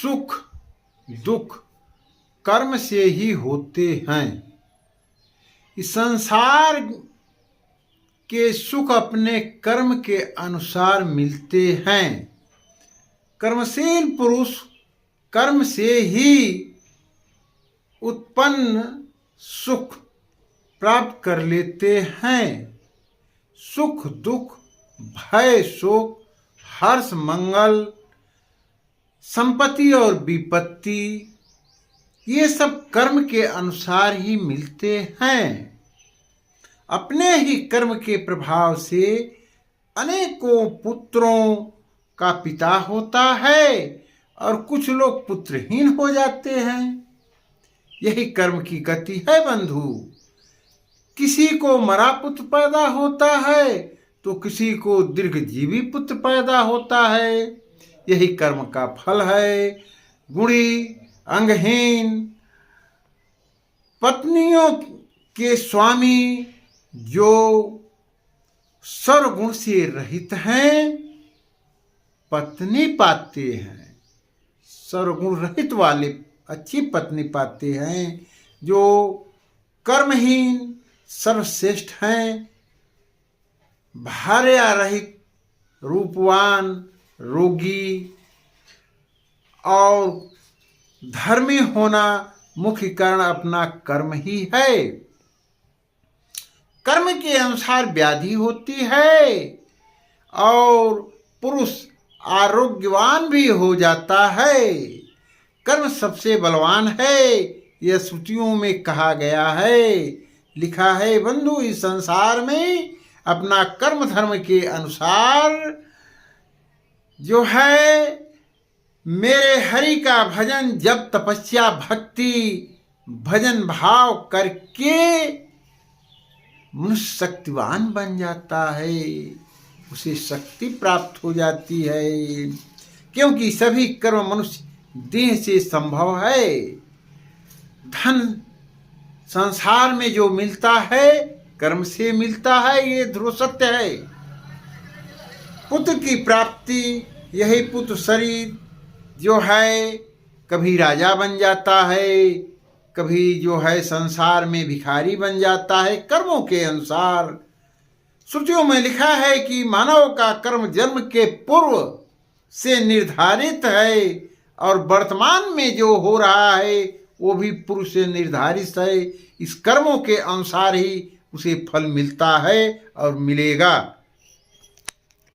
सुख दुख कर्म से ही होते हैं। इस संसार के सुख अपने कर्म के अनुसार मिलते हैं। कर्मशील पुरुष कर्म से ही उत्पन्न सुख प्राप्त कर लेते हैं। सुख दुख भय शोक हर्ष मंगल संपत्ति और विपत्ति ये सब कर्म के अनुसार ही मिलते हैं। अपने ही कर्म के प्रभाव से अनेकों पुत्रों का पिता होता है और कुछ लोग पुत्रहीन हो जाते हैं। यही कर्म की गति है बंधु। किसी को मरा पुत्र पैदा होता है तो किसी को दीर्घजीवी पुत्र पैदा होता है। यही कर्म का फल है। गुणी अंगहीन पत्नियों के स्वामी जो सर्वगुण से रहित हैं पत्नी पाते हैं। सर्वगुण रहित वाले अच्छी पत्नी पाते हैं। जो कर्महीन सर्वश्रेष्ठ हैं। भार्या रहित रूपवान रोगी और धर्मी होना मुख्य कारण अपना कर्म ही है। कर्म के अनुसार व्याधि होती है और पुरुष आरोग्यवान भी हो जाता है। कर्म सबसे बलवान है यह श्रुतियों में कहा गया है। लिखा है बंधु इस संसार में अपना कर्म धर्म के अनुसार जो है मेरे हरि का भजन जब तपस्या भक्ति भजन भाव करके मनुष्य शक्तिवान बन जाता है। उसे शक्ति प्राप्त हो जाती है क्योंकि सभी कर्म मनुष्य देह से संभव है। धन संसार में जो मिलता है कर्म से मिलता है ये ध्रुव सत्य है। पुत्र की प्राप्ति यही पुत्र शरीर जो है कभी राजा बन जाता है कभी जो है संसार में भिखारी बन जाता है कर्मों के अनुसार। श्रुतियों में लिखा है कि मानव का कर्म जन्म के पूर्व से निर्धारित है और वर्तमान में जो हो रहा है वो भी पूर्व से निर्धारित है। इस कर्मों के अनुसार ही उसे फल मिलता है और मिलेगा।